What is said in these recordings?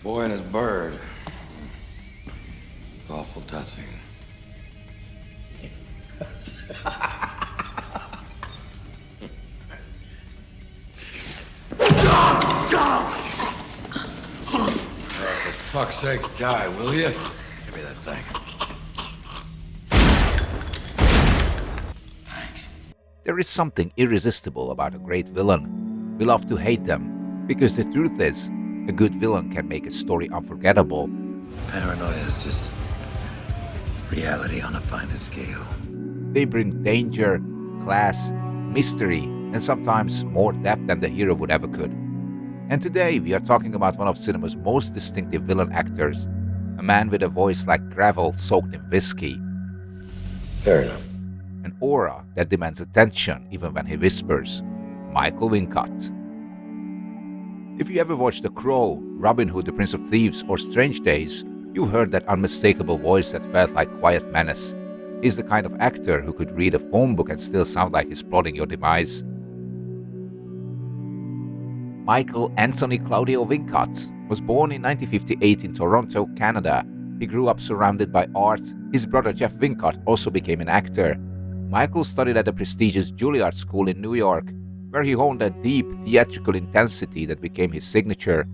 Boy and his bird. Awful touching. For fuck's sake, die, will you? Give me that thing. Thanks. There is something irresistible about a great villain. We love to hate them, because the truth is, a good villain can make a story unforgettable. Paranoia is just reality on a finer scale. They bring danger, class, mystery, and sometimes more depth than the hero would ever could. And today we are talking about one of cinema's most distinctive villain actors, a man with a voice like gravel soaked in whiskey, Fair enough. an aura that demands attention even when he whispers, Michael Wincott. If you ever watched The Crow, Robin Hood, The Prince of Thieves, or Strange Days, you heard that unmistakable voice that felt like quiet menace. He's the kind of actor who could read a phone book and still sound like he's plotting your demise. Michael Anthony Claudio Wincott was born in 1958 in Toronto, Canada. He grew up surrounded by art. His brother Jeff Wincott also became an actor. Michael studied at the prestigious Juilliard School in New York, where he honed a deep theatrical intensity that became his signature.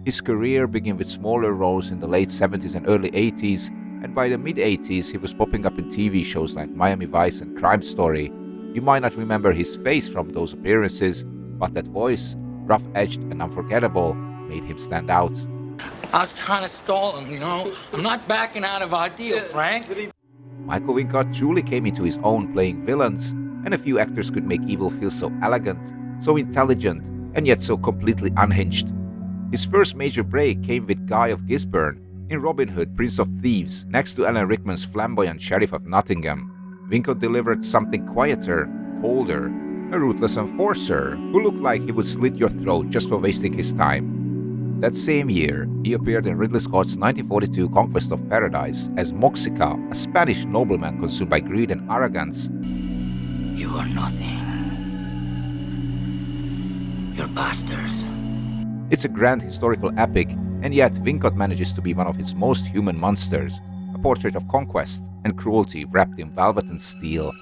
His career began with smaller roles in the late 70s and early 80s, and by the mid-80s he was popping up in TV shows like Miami Vice and Crime Story. You might not remember his face from those appearances, but that voice, rough-edged and unforgettable, made him stand out. I was trying to stall him, you know? I'm not backing out of our deal, Frank. Michael Wincott truly came into his own playing villains, and a few actors could make evil feel so elegant, so intelligent, and yet so completely unhinged. His first major break came with Guy of Gisbourne in Robin Hood, Prince of Thieves, next to Alan Rickman's flamboyant Sheriff of Nottingham. Wincott delivered something quieter, colder, a ruthless enforcer who looked like he would slit your throat just for wasting his time. That same year, he appeared in Ridley Scott's 1942 Conquest of Paradise as Moxica, a Spanish nobleman consumed by greed and arrogance. You are nothing. You're bastards. It's a grand historical epic, and yet Wincott manages to be one of his most human monsters, a portrait of conquest and cruelty wrapped in velvet and steel.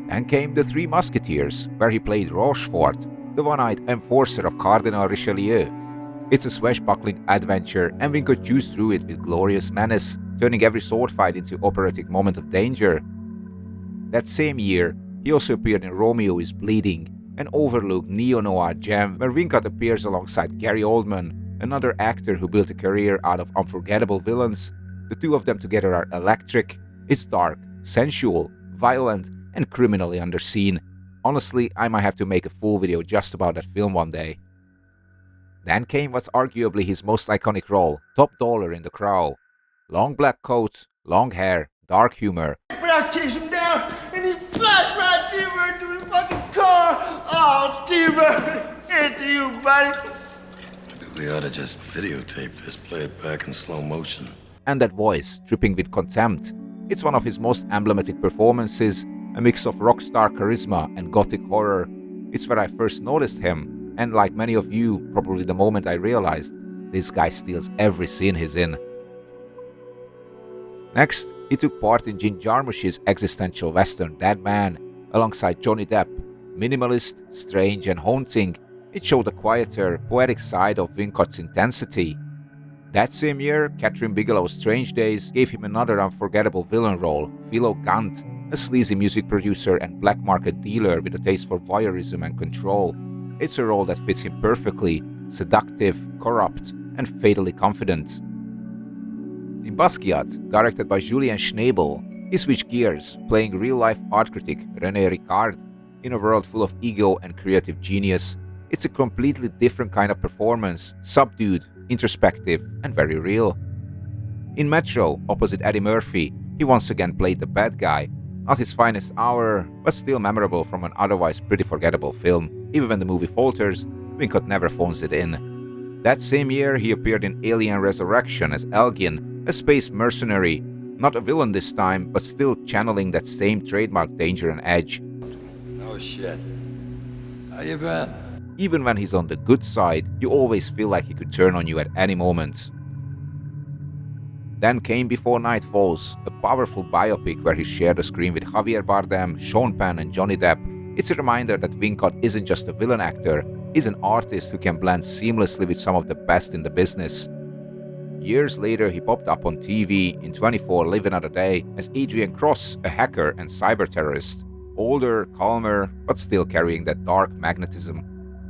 Then came The Three Musketeers, where he played Rochefort, the one-eyed enforcer of Cardinal Richelieu. It's a swashbuckling adventure, and Wincott chews through it with glorious menace, turning every sword fight into operatic moment of danger. That same year, he also appeared in Romeo is Bleeding, an overlooked neo-noir gem where Wincott appears alongside Gary Oldman, another actor who built a career out of unforgettable villains. The two of them together are electric. It's dark, sensual, violent, and criminally underseen. Honestly, I might have to make a full video just about that film one day. Then came what's arguably his most iconic role, Top Dollar in The Crow. Long black coat, long hair, dark humor. But I chased him down, and he flashed right Steve-Bird to his fucking car. Oh, Steve-Bird, it's you, buddy. Maybe we ought to just videotape this, play it back in slow motion. And that voice, dripping with contempt. It's one of his most emblematic performances, a mix of rock star charisma and gothic horror. It's where I first noticed him, and like many of you, probably the moment I realized, this guy steals every scene he's in. Next, he took part in Jim Jarmusch's existential western Dead Man, alongside Johnny Depp. Minimalist, strange and haunting, it showed a quieter, poetic side of Wincott's intensity. That same year, Catherine Bigelow's Strange Days gave him another unforgettable villain role, Philo Gant, a sleazy music producer and black market dealer with a taste for voyeurism and control. It's a role that fits him perfectly, seductive, corrupt, and fatally confident. In Basquiat, directed by Julien Schnabel, he switched gears, playing real-life art critic René Ricard. In a world full of ego and creative genius, it's a completely different kind of performance, subdued, introspective, and very real. In Metro, opposite Eddie Murphy, he once again played the bad guy. Not his finest hour, but still memorable from an otherwise pretty forgettable film. Even when the movie falters, Wincott never phones it in. That same year, he appeared in Alien Resurrection as Elgin, a space mercenary. Not a villain this time, but still channeling that same trademark danger and edge. Oh shit. How you been? Even when he's on the good side, you always feel like he could turn on you at any moment. Then came Before Night Falls, a powerful biopic where he shared the screen with Javier Bardem, Sean Penn and Johnny Depp. It's a reminder that Wincott isn't just a villain actor, he's an artist who can blend seamlessly with some of the best in the business. Years later, he popped up on TV in 24 Live Another Day as Adrian Cross, a hacker and cyber terrorist. Older, calmer, but still carrying that dark magnetism.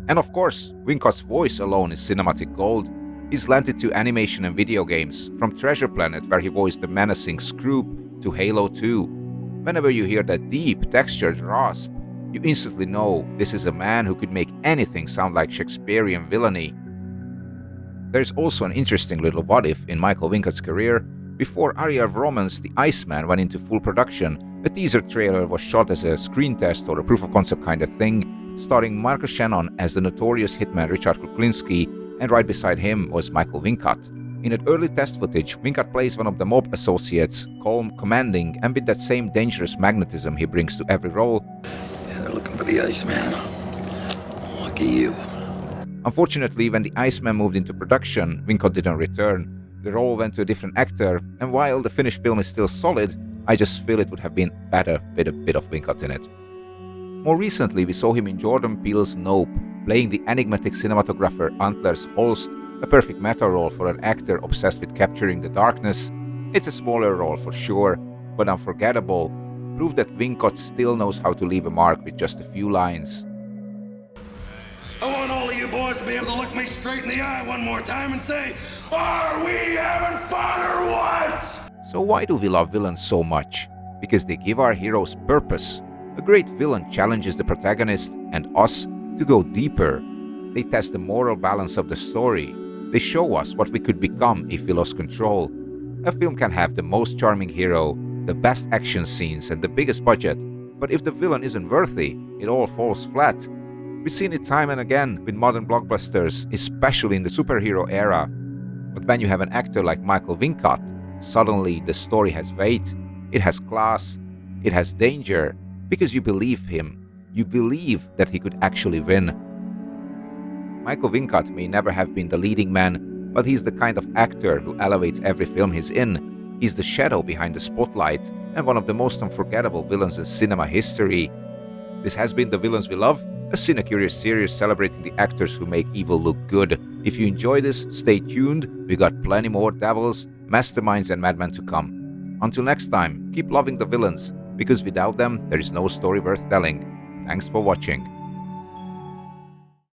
And of course, Wincott's voice alone is cinematic gold. He's lent it to animation and video games, from Treasure Planet where he voiced the menacing Scroop to Halo 2. Whenever you hear that deep, textured rasp, you instantly know this is a man who could make anything sound like Shakespearean villainy. There's also an interesting little what-if in Michael Wincott's career. Before Aria of Romance, The Iceman went into full production, a teaser trailer was shot as a screen test or a proof-of-concept kind of thing, starring Marcus Shannon as the notorious hitman Richard Kuklinski, and right beside him was Michael Wincott. In that early test footage, Wincott plays one of the mob associates, calm, commanding, and with that same dangerous magnetism he brings to every role. Yeah, they're looking for the Iceman. Lucky you. Unfortunately, when The Iceman moved into production, Wincott didn't return. The role went to a different actor, and while the finished film is still solid, I just feel it would have been better with a bit of Wincott in it. More recently, we saw him in Jordan Peele's Nope, playing the enigmatic cinematographer Antlers Holst, a perfect meta role for an actor obsessed with capturing the darkness. It's a smaller role for sure, but Unforgettable proved that Wincott still knows how to leave a mark with just a few lines. I want all of you boys to be able to look me straight in the eye one more time and say, "Are we having fun or what?" So why do we love villains so much? Because they give our heroes purpose. A great villain challenges the protagonist and us to go deeper. They test the moral balance of the story. They show us what we could become if we lost control. A film can have the most charming hero, the best action scenes and the biggest budget, but if the villain isn't worthy, it all falls flat. We've seen it time and again with modern blockbusters, especially in the superhero era. But when you have an actor like Michael Wincott, suddenly the story has weight, it has class, it has danger, because you believe him. You believe that he could actually win. Michael Wincott may never have been the leading man, but he's the kind of actor who elevates every film he's in. He's the shadow behind the spotlight, and one of the most unforgettable villains in cinema history. This has been The Villains We Love, a CineCurious series celebrating the actors who make evil look good. If you enjoy this, stay tuned. We got plenty more devils, masterminds and madmen to come. Until next time, keep loving the villains, because without them, there is no story worth telling. Thanks for watching.